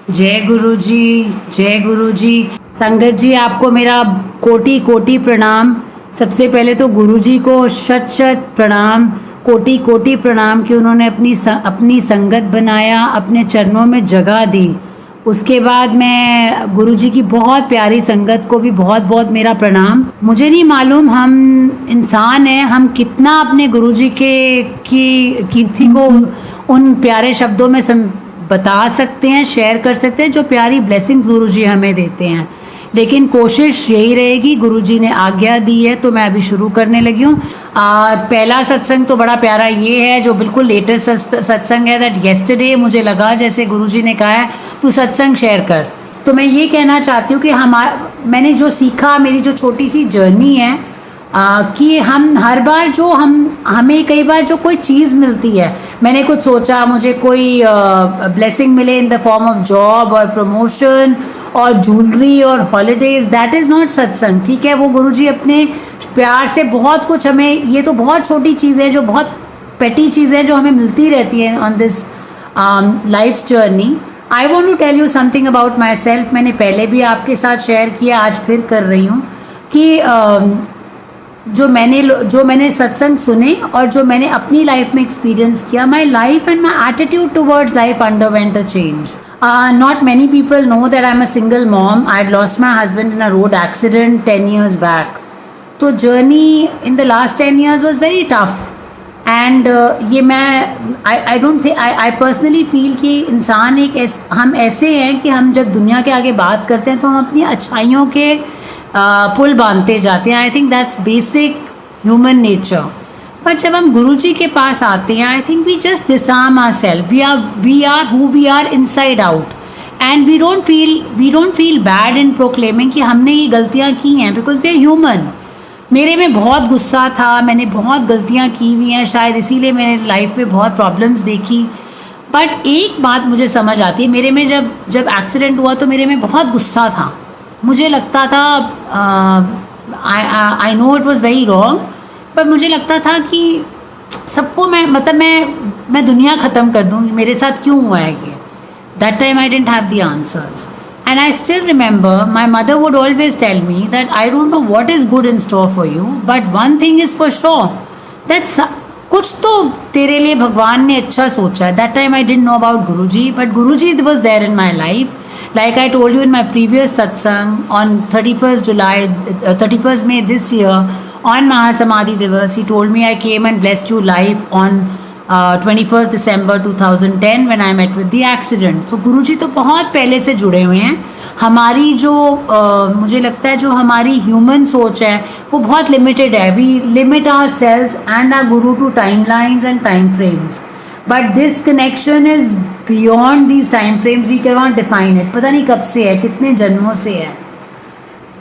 जय गुरु जी। जय गुरु जी। संगत जी, आपको मेरा कोटि कोटि प्रणाम। सबसे पहले तो गुरु जी को शत शत प्रणाम, कोटि कोटि प्रणाम कि उन्होंने अपनी संगत बनाया, अपने चरणों में जगह दी। उसके बाद मैं गुरु जी की बहुत प्यारी संगत को भी बहुत बहुत मेरा प्रणाम। मुझे नहीं मालूम, हम इंसान हैं, हम कितना अपने गुरु जी के की कीर्ति को उन प्यारे शब्दों में बता सकते हैं, शेयर कर सकते हैं, जो प्यारी ब्लेसिंग्स गुरु जी हमें देते हैं। लेकिन कोशिश यही रहेगी, गुरु जी ने आज्ञा दी है तो मैं अभी शुरू करने लगी हूँ। पहला सत्संग तो बड़ा प्यारा ये है, जो बिल्कुल लेटेस्ट सत्संग है, दैट येस्टरडे मुझे लगा जैसे गुरु जी ने कहा है तू सत्संग शेयर कर। तो मैं ये कहना चाहती हूँ कि मैंने जो सीखा, मेरी जो छोटी सी जर्नी है, कि हम हर बार जो हमें कई बार जो कोई चीज़ मिलती है, मैंने कुछ सोचा मुझे कोई ब्लेसिंग मिले in the form of job और प्रमोशन और ज्वेलरी और हॉलीडेज, दैट इज़ नॉट सत्संग। ठीक है, वो गुरुजी अपने प्यार से बहुत कुछ हमें, ये तो बहुत छोटी चीज़ें, जो बहुत पेटी चीज़ें जो हमें मिलती रहती हैं on this life journey. I want to tell you something about myself. मैंने पहले भी आपके साथ शेयर किया, आज फिर कर रही हूँ कि जो मैंने सत्संग सुने और जो मैंने अपनी लाइफ में एक्सपीरियंस किया, my life and my attitude towards life underwent a change. Not many people know that I'm a single mom. I had lost my husband in a road accident 10 years back. तो journey in the last 10 years was very tough. And ये मैं I don't think I personally feel कि इंसान हम ऐसे हैं कि हम जब दुनिया के आगे बात करते हैं तो हम अपनी अच्छाइयों के पुल बांधते जाते हैं। I think that's basic human nature. But जब हम गुरु जी के पास आते हैं, I think we just disarm ourself. We are who we are inside out, and we don't feel bad in proclaiming कि हमने ये गलतियाँ की हैं, बिकॉज वी आर ह्यूमन। मेरे में बहुत गुस्सा था, मैंने बहुत गलतियाँ की हुई हैं, शायद इसीलिए मैंने लाइफ में बहुत प्रॉब्लम्स देखी। बट एक बात मुझे समझ आती है, मेरे में जब एक्सीडेंट हुआ तो मेरे में बहुत गुस्सा था। मुझे लगता था, I know it was very wrong, पर मुझे लगता था कि सबको मैं दुनिया ख़त्म कर दूँ, मेरे साथ क्यों हुआ है ये। That time I didn't have the answers, and I still remember my mother would always tell me that I don't know what is good in store for you, but one thing is for sure, that कुछ तो तेरे लिए भगवान ने अच्छा सोचा है। That time I didn't know about Guru ji, but Guru ji was there in my life. Like I told you in my previous satsang, on 31st May this year, on Mahasamadhi Divas, he told me I came and blessed you live on 21st December 2010 when I met with the accident. So Guruji तो बहुत पहले से जुड़े हुए हैं। हमारी जो मुझे लगता है जो हमारी ह्यूमन सोच है वो बहुत लिमिटेड है। We limit ourselves and our Guru to timelines and time frames. But this connection is beyond these time frames. We cannot define it. पता नहीं कब से है, कितने जन्मों से है।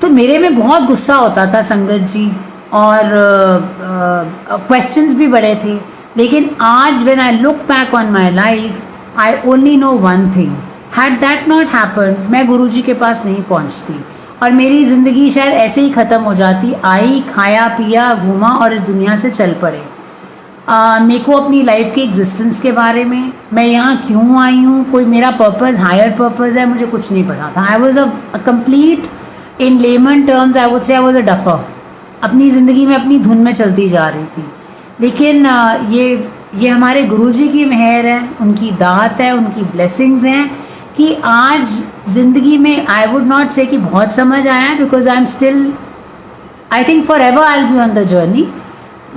तो मेरे में बहुत गुस्सा होता था संगत जी, और क्वेश्चंस भी बड़े थे। लेकिन आज when I look back on my life, I only know one thing. Had that not happened, मैं गुरु जी के पास नहीं पहुंचती और मेरी ज़िंदगी शायद ऐसे ही ख़त्म हो जाती। आई, खाया पिया, घूमा और इस दुनिया से चल पड़े। मेरे को अपनी लाइफ के एग्जिस्टेंस के बारे में, मैं यहाँ क्यों आई हूँ, कोई मेरा पर्पज़, हायर पर्पज़ है, मुझे कुछ नहीं पता था। I was a complete, in lemon terms I would say, I was a duffer. अपनी ज़िंदगी में अपनी धुन में चलती जा रही थी। लेकिन ये हमारे गुरुजी की मेहर है, उनकी दात है, उनकी ब्लेसिंग्स हैं कि आज ज़िंदगी में आई वुड नॉट से कि बहुत समझ आया है, because I am still, I think for ever I will be on the journey.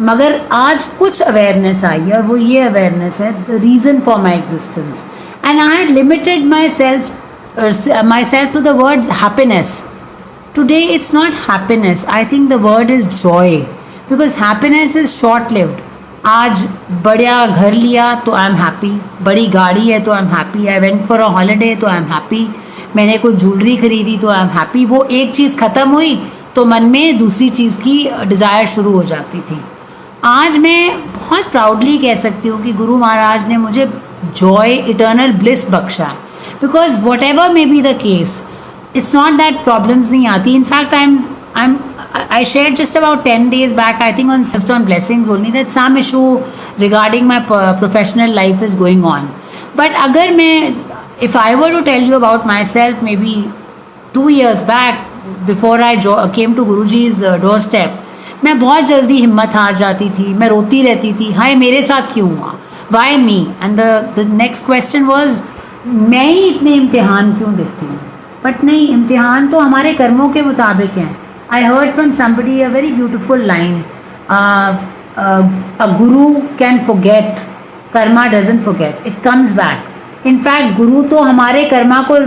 मगर आज कुछ अवेयरनेस आई है, और वो ये अवेयरनेस है the reason for my existence. And I had limited myself to the word happiness. Today it's not happiness, I think the word is joy, because happiness is short lived. आज बड़ा घर लिया तो I am happy, बड़ी गाड़ी है तो I am happy, I went for a holiday तो आई एम हैप्पी, मैंने कोई ज्वेलरी खरीदी तो आई एम हैप्पी। वो एक चीज़ ख़त्म हुई तो मन में दूसरी चीज़ की डिज़ायर शुरू हो जाती थी। आज मैं बहुत प्राउडली कह सकती हूँ कि गुरु महाराज ने मुझे जॉय, इटर्नल ब्लिस बख्शा है। Because what ever may be the case, it's not that problems नहीं आती। In fact I shared just about 10 days back, I think on blessings only, that some issue regarding my professional life is going on. But अगर मैं if I were to tell you about myself, maybe 2 years back, before I came to Guruji's doorstep, मैं बहुत जल्दी हिम्मत हार जाती थी, मैं रोती रहती थी, हाय मेरे साथ क्यों हुआ, why me. And the next question was, मैं ही इतने इम्तिहान क्यों देती हूँ. बट नहीं, इम्तिहान तो हमारे कर्मों के मुताबिक हैं. I heard from somebody a very beautiful line, a guru can forget, karma doesn't forget, it comes back. In fact Guru तो हमारे कर्मा को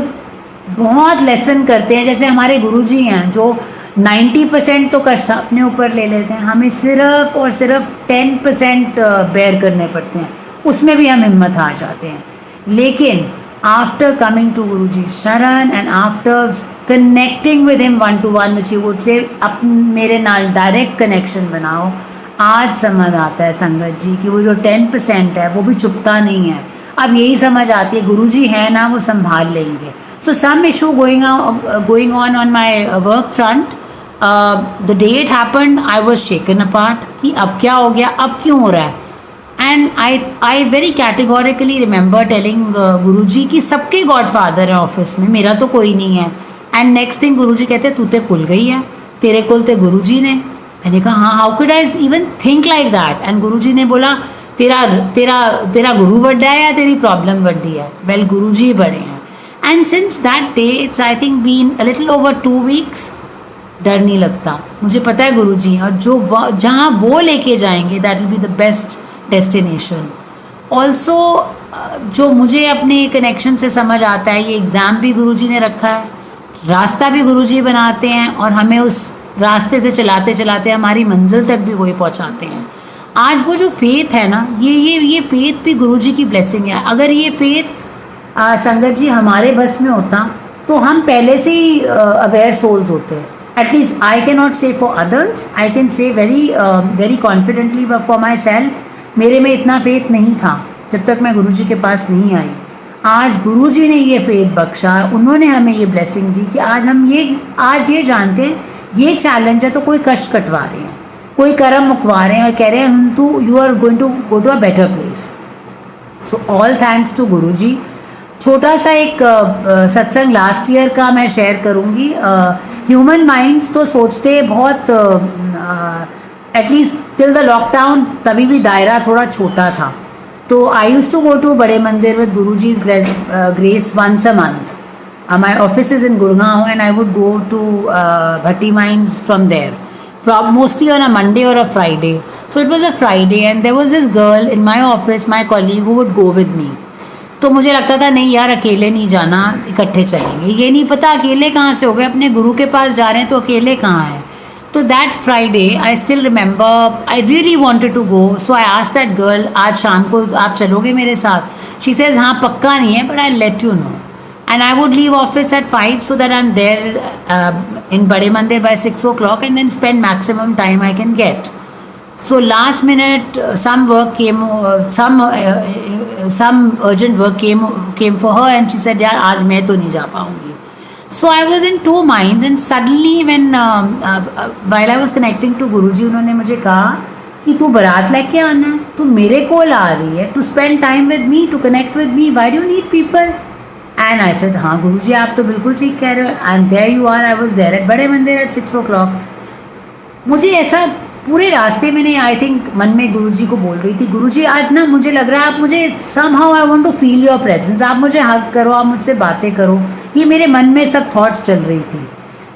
बहुत लेसन करते हैं. जैसे हमारे गुरुजी हैं जो 90% तो कष्ट अपने ऊपर ले लेते हैं, हमें सिर्फ और सिर्फ 10% बेयर करने पड़ते हैं, उसमें भी हम हिम्मत हार जाते हैं. लेकिन आफ्टर कमिंग टू गुरुजी शरण and after connecting with him 1-to-1, which you would say मेरे नाल डायरेक्ट कनेक्शन बनाओ, आज समझ आता है संगत जी कि वो जो 10% है वो भी चुपता नहीं है. अब यही समझ आती है गुरुजी है ना, वो संभाल लेंगे. So some issue going on my work front. The day it happened, I was shaken apart कि अब क्या हो गया, अब क्यों हो रहा है. And I very categorically remember telling गुरुजी कि सबके गॉडफादर है ऑफिस में, मेरा तो कोई नहीं है. एंड नेक्स्ट थिंग गुरुजी कहते तू ते कुल गई है, तेरे कुल ते गुरुजी ने. मैंने कहा हाँ, how could I even think like that. And Guruji ने बोला तेरा तेरा तेरा गुरु बड्डा है या तेरी प्रॉब्लम बड्डी है. वेल गुरुजी ही बड़े हैं. And since that day it's I think been a little over 2 weeks. डर नहीं लगता, मुझे पता है गुरुजी, और जो जहाँ वो लेके जाएंगे that will be the best destination. Also जो मुझे अपने कनेक्शन से समझ आता है, ये एग्ज़ाम भी गुरुजी ने रखा है, रास्ता भी गुरुजी बनाते हैं, और हमें उस रास्ते से चलाते चलाते हमारी मंजिल तक भी वही पहुँचाते हैं. आज वो जो फेथ है ना, ये फेथ भी गुरुजी की ब्लेसिंग है. अगर ये फेथ संगत जी हमारे बस में होता तो हम पहले से ही अवेयर सोल्स होते. एटलीस्ट आई कैन नॉट से for others, I can say very confidently for my self, मेरे में इतना फेथ नहीं था जब तक मैं गुरुजी के पास नहीं आई. आज गुरुजी ने ये फेथ बख्शा, उन्होंने हमें ये ब्लेसिंग दी कि आज ये जानते हैं ये चैलेंज है तो कोई कष्ट कटवा रहे हैं, कोई कर्म मुकवा रहे हैं और कह रहे हैं तू you are going to go to a better place. So all thanks to Guruji. छोटा सा एक सत्संग लास्ट ईयर का मैं शेयर करूँगी. ह्यूमन माइंड्स तो सोचते बहुत, एटलीस्ट टिल द लॉकडाउन, तभी भी दायरा थोड़ा छोटा था. तो आई यूज टू गो टू बड़े मंदिर with Guruji's grace once a month. My office is in Gurgaon and I would go to Bhatti Mines from there, mostly on a Monday or a Friday. So it was a Friday and there was this girl in my office, my colleague, who would go with me. तो मुझे लगता था नहीं यार अकेले नहीं जाना, इकट्ठे चलेंगे. ये नहीं पता अकेले कहाँ से हो गए, अपने गुरु के पास जा रहे हैं तो अकेले कहाँ हैं. तो that Friday I still remember I really wanted to go. So I asked that girl, आज शाम को आप चलोगे मेरे साथ. शी सेज हाँ पक्का नहीं है but I let you know. And I would leave office at 5 so that I'm there in Bade Mandir by 6 o'clock and then spend maximum time I can get. So last minute some work came, some urgent work came for her and she said यार आज मैं तो नहीं जा पाऊँगी. So I was in two minds and suddenly when while I was connecting to Guruji, उन्होंने मुझे कहा कि तू बारात लेके आना है, तू मेरे कोल आ रही है to spend time with me, to connect with me, why do you need people? And I said हाँ गुरुजी आप तो बिल्कुल ठीक कह रहे हो. And there you are, I was there at बड़े मंदिर at 6 o'clock. मुझे ऐसा पूरे रास्ते मैंने आई थिंक मन में गुरुजी को बोल रही थी, गुरुजी आज ना मुझे लग रहा है आप मुझे somehow I want to feel your presence, आप मुझे हग करो, आप मुझसे बातें करो. ये मेरे मन में सब थॉट्स चल रही थी.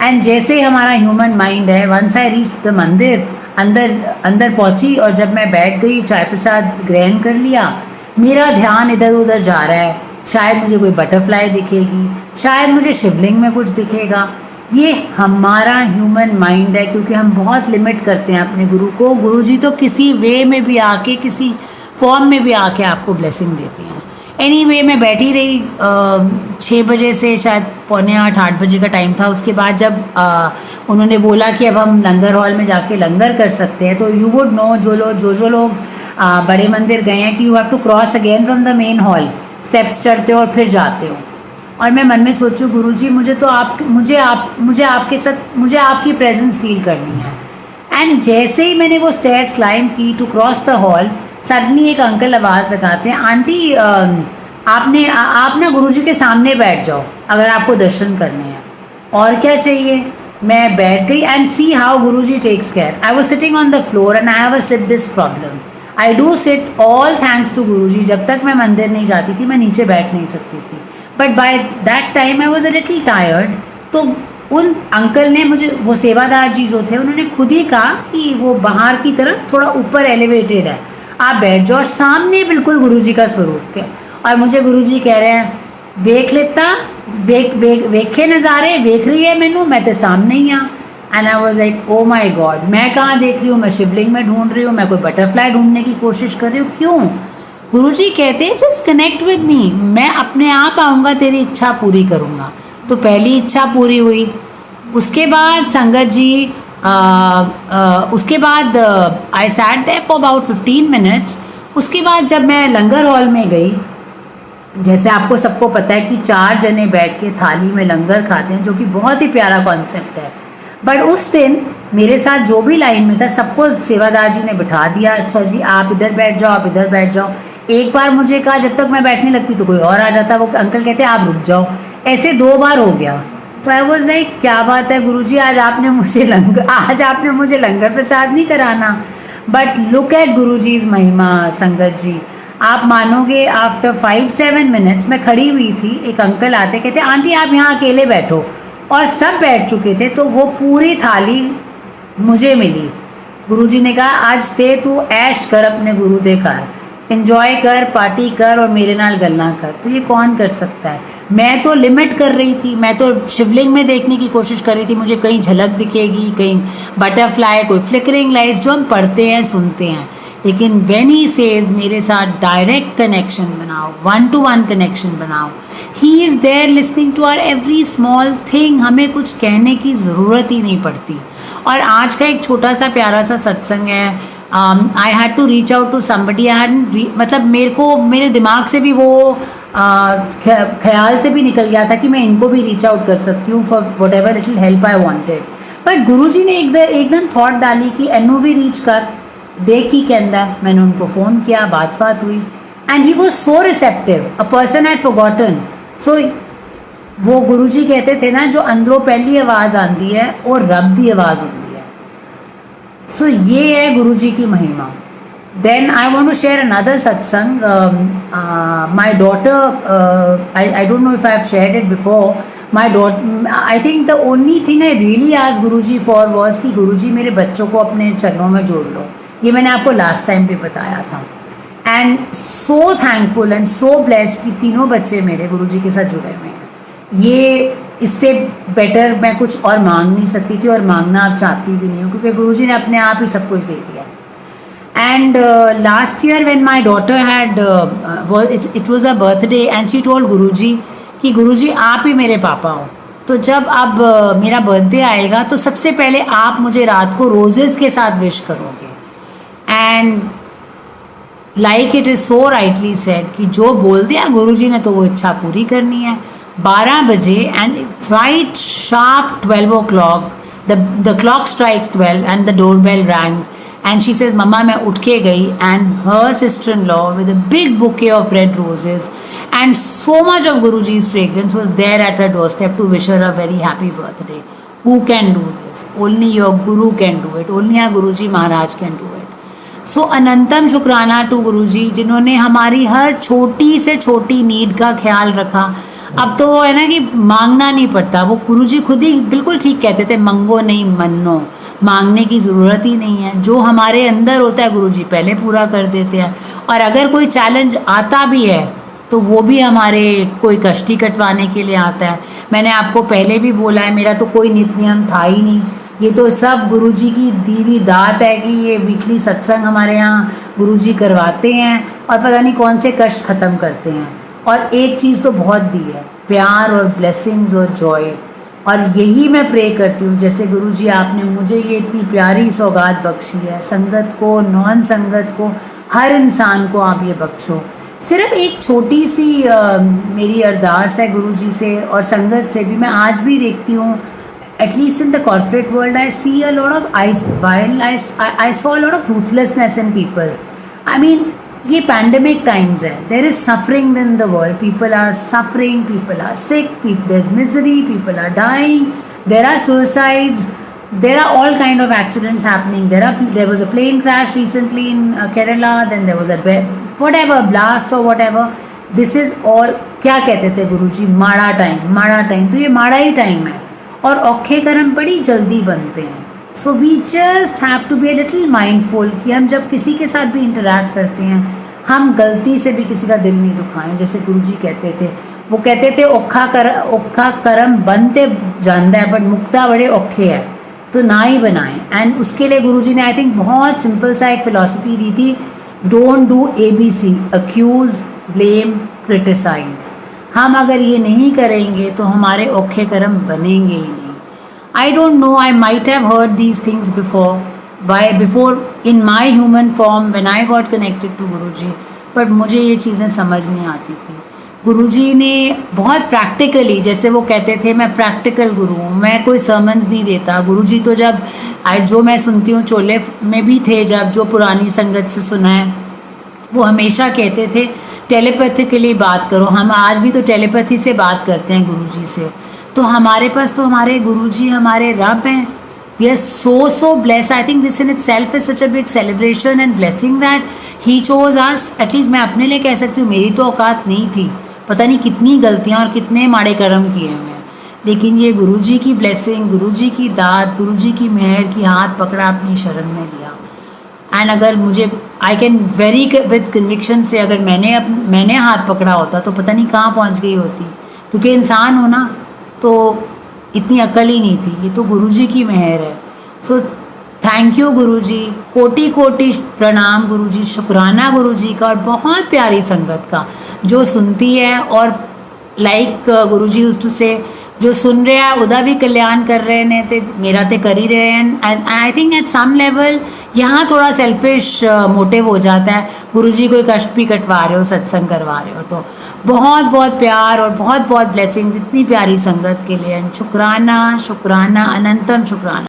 एंड जैसे हमारा ह्यूमन माइंड है, वंस आई रीच द मंदिर, अंदर पहुंची और जब मैं बैठ गई, चाय प्रसाद ग्रहण कर लिया, मेरा ध्यान इधर उधर जा रहा है. शायद मुझे कोई बटरफ्लाई दिखेगी, शायद मुझे शिवलिंग में कुछ दिखेगा. ये हमारा ह्यूमन माइंड है क्योंकि हम बहुत लिमिट करते हैं अपने गुरु को. गुरुजी तो किसी वे में भी आके, किसी फॉर्म में भी आके आपको ब्लेसिंग देते हैं. एनीवे मैं बैठी रही 6 बजे से शायद 7:45-8 बजे का टाइम था. उसके बाद जब उन्होंने बोला कि अब हम लंगर हॉल में जाके लंगर कर सकते हैं, तो यू वुड नो जो लोग बड़े मंदिर गए हैं कि you have to cross again from the main hall, steps चढ़ते हो और फिर जाते हो. और मैं मन में सोचूं गुरुजी मुझे आपके साथ मुझे आपकी प्रेजेंस फील करनी है. एंड जैसे ही मैंने वो स्टेयर्स क्लाइंब की to cross the hall, suddenly एक अंकल आवाज़ लगाते हैं, आंटी आप ना गुरुजी के सामने बैठ जाओ अगर आपको दर्शन करने हैं, और क्या चाहिए। मैं बैठ गई and see how Guruji takes care. I was sitting on the floor and I have a slip disc problem. I do sit all thanks to Guruji. जब तक मैं मंदिर नहीं जाती थी मैं नीचे बैठ नहीं सकती थी, but by that time I was a little tired. तो उन अंकल ने मुझे, वो सेवादार जी जो थे, उन्होंने खुद ही कहा कि वो बाहर की तरफ थोड़ा ऊपर एलिवेटेड है, आप बैठ जाओ, और सामने बिल्कुल गुरुजी का स्वरूप है। और मुझे गुरुजी कह रहे हैं देख लेता, वेखे नज़ारे वेख रही है मैनू, मैं तो सामने ही हाँ। And I was like oh my God, मैं कहाँ देख रही हूँ, मैं शिवलिंग में ढूंढ रही हूँ, मैं कोई बटरफ्लाई ढूंढने की कोशिश कर रही हूँ, क्यों। गुरुजी कहते हैं जस्ट कनेक्ट विद मी, मैं अपने आप आऊँगा, तेरी इच्छा पूरी करूँगा। तो पहली इच्छा पूरी हुई। उसके बाद संगत जी उसके बाद I sat there for about 15 minutes. उसके बाद जब मैं लंगर हॉल में गई, जैसे आपको सबको पता है कि 4 जने बैठ के थाली में लंगर खाते हैं, जो कि बहुत ही प्यारा कॉन्सेप्ट है। बट उस दिन मेरे साथ जो भी लाइन में था सबको सेवादार जी ने बिठा दिया, अच्छा जी आप इधर बैठ जाओ, आप इधर बैठ जाओ। एक बार मुझे कहा जब तक मैं बैठने लगती तो कोई और आ जाता, वो अंकल कहते आप रुक जाओ। ऐसे 2 बार हो गया। तो आई वॉज लाइक क्या बात है गुरुजी, आज आपने मुझे लंगर प्रसाद नहीं कराना। बट लुक एट गुरुजी's महिमा। संगत जी आप मानोगे, आफ्टर 5-7 मिनट्स मैं खड़ी हुई थी, एक अंकल आते कहते आंटी आप यहाँ अकेले बैठो, और सब बैठ चुके थे। तो वो पूरी थाली मुझे मिली। गुरुजी ने कहा आज ते तू ऐश कर, अपने गुरु दे घर एंजॉय कर, पार्टी कर और मेरे नाल गल्ला कर। तो ये कौन कर सकता है। मैं तो लिमिट कर रही थी, मैं तो शिवलिंग में देखने की कोशिश कर रही थी, मुझे कहीं झलक दिखेगी, कहीं बटरफ्लाई, कोई फ्लिकरिंग लाइट्स जो हम पढ़ते हैं सुनते हैं। लेकिन व्हेन ही सेज मेरे साथ डायरेक्ट कनेक्शन बनाओ, 1-to-1 कनेक्शन बनाओ, he is there listening to our every small thing. हमें कुछ कहने की ज़रूरत ही नहीं पड़ती। और आज का एक छोटा सा प्यारा सा सत्संग है। I had to reach out to somebody. मतलब मेरे दिमाग से भी वो ख्याल से भी निकल गया था कि मैं इनको भी रीच आउट कर सकती हूँ for whatever little help I wanted. But Guruji ने एकदम थॉट डाली कि एनू भी रीच कर, देख ही कहता। मैंने उनको फ़ोन किया, बात हुई, and he was so receptive, a person had forgotten. सो वो गुरुजी कहते थे ना, जो अंदरों पहली आवाज़ आती है और रब की आवाज़ होती है। सो ये है गुरुजी की महिमा। Then I want to share another satsang. My daughter, I don't know if I have shared it before. My daughter, I think the only thing I really asked Guruji for was कि गुरुजी मेरे बच्चों को अपने चरणों में जोड़ लो। ये मैंने आपको लास्ट टाइम भी बताया था। And so thankful and so blessed कि तीनों बच्चे मेरे गुरुजी के साथ जुड़े हुए हैं। ये इससे बेटर मैं कुछ और मांग नहीं सकती थी, और मांगना आप चाहती भी नहीं हूँ, क्योंकि गुरुजी ने अपने आप ही सब कुछ दे दिया। And last year when my daughter had it was her birthday and she told Guruji कि गुरुजी आप ही मेरे पापा हो, तो जब अब मेरा बर्थडे आएगा तो सबसे पहले आप मुझे रात को रोजेस के साथ विश करोगे। And like it is so rightly said कि जो बोल दिया गुरुजी ने तो वो इच्छा पूरी करनी है। 12 बजे and right sharp 12 o'clock the clock strikes 12 and the doorbell rang. And she says, Mama, मैं उठ के गई, and her sister-in-law with a big bouquet of red roses and so much of Guruji's fragrance was there at her doorstep to wish her a very happy birthday. Who can do this? Only your Guru can do it. Only our Guruji Maharaj can do it. So अनंतम शुक्राना to गुरुजी, जिन्होंने हमारी हर छोटी से छोटी need का ख्याल रखा। अब तो वो है ना कि मांगना नहीं पड़ता, वो गुरुजी खुद ही बिल्कुल ठीक कहते थे, मंगो नहीं मन्नो, मांगने की ज़रूरत ही नहीं है। जो हमारे अंदर होता है गुरुजी पहले पूरा कर देते हैं। और अगर कोई चैलेंज आता भी है तो वो भी हमारे कोई कष्टी कटवाने के लिए आता है। मैंने आपको पहले भी बोला है, मेरा तो कोई नित नियम था ही नहीं, ये तो सब गुरुजी की दी हुई दात है कि ये वीकली सत्संग हमारे यहाँ गुरुजी करवाते हैं और पता नहीं कौन से कष्ट ख़त्म करते हैं। और एक चीज़ तो बहुत दी है, प्यार और ब्लेसिंग्स और जॉय। और यही मैं प्रे करती हूँ, जैसे गुरुजी आपने मुझे ये इतनी प्यारी सौगात बख्शी है, संगत को, नॉन संगत को, हर इंसान को आप ये बख्शो। सिर्फ एक छोटी सी मेरी अरदास है गुरुजी से और संगत से भी। मैं आज भी देखती हूँ, at least in the corporate world, I see a lot of I saw a lot of ruthlessness in people. I mean, ये पैंडमिक टाइम्स है, there is suffering in the world, people are suffering, people are sick, there is misery, people are dying, there are suicides, there are all kind of accidents happening. There was a plane crash recently in Kerala, then there was a whatever blast or whatever. This is all, क्या कहते थे गुरुजी, माड़ा time, तो ये माड़ा ही time है और औखे कर्म बड़ी जल्दी बनते हैं. So we just have to be a little mindful कि हम जब किसी के साथ भी इंटरैक्ट करते हैं हम गलती से भी किसी का दिल नहीं दुखाएं. जैसे गुरुजी कहते थे, वो कहते थे औखा कर्म बनते जानता है बट मुक्ता बड़े औखे है, तो ना ही बनाएं. एंड उसके लिए गुरुजी ने आई थिंक बहुत सिंपल सा एक फिलॉसफी दी थी, don't do ABC, accuse, blame, criticize. हम अगर ये नहीं करेंगे तो हमारे औखे कर्म बनेंगे ही नहीं. I don't know, I might have heard these things before in my human form when I got connected to Guruji, but मुझे ये चीज़ें समझ नहीं आती थी. गुरुजी ने बहुत प्रैक्टिकली, जैसे वो कहते थे मैं प्रैक्टिकल गुरु हूँ, मैं कोई सर्मन्स नहीं देता. गुरुजी तो जब जो मैं सुनती हूँ चोले में भी थे, जब जो पुरानी संगत से सुना है, वो हमेशा कहते थे टेलीपैथिकली बात करो. हम आज भी तो टेलीपैथी से बात करते हैं गुरुजी से. तो हमारे पास तो हमारे गुरुजी हमारे रब हैं. We are so blessed. I think this in itself is such a big celebration and blessing that he chose us. At least मैं अपने लिए कह सकती हूँ, मेरी तो औकात नहीं थी, पता नहीं कितनी गलतियाँ और कितने माड़े कर्म किए हैं, लेकिन ये गुरुजी की ब्लेसिंग, गुरुजी की दात, गुरुजी की मेहर की हाथ पकड़ा, अपनी शरण में लिया. एंड अगर मुझे I can very with conviction से, अगर मैंने हाथ पकड़ा होता तो पता नहीं कहाँ पहुँच गई होती, क्योंकि इंसान हो ना तो इतनी अकल ही नहीं थी. ये तो गुरुजी की मेहर है. सो थैंक यू गुरुजी, कोटि कोटि प्रणाम गुरुजी, शुक्राना गुरुजी का और बहुत प्यारी संगत का जो सुनती है. और लाइक गुरुजी यूज्ड टू से, जो सुन रहे हैं उदा भी कल्याण कर रहे ने ते मेरा ते कर ही रहे हैं. And I think at some level यहाँ थोड़ा सेल्फिश मोटिव हो जाता है, गुरुजी कोई कष्ट भी कटवा रहे हो, सत्संग करवा रहे हो. तो बहुत बहुत प्यार और बहुत बहुत ब्लेसिंग इतनी प्यारी संगत के लिए. शुक्राना शुक्राना अनंतम शुक्राना.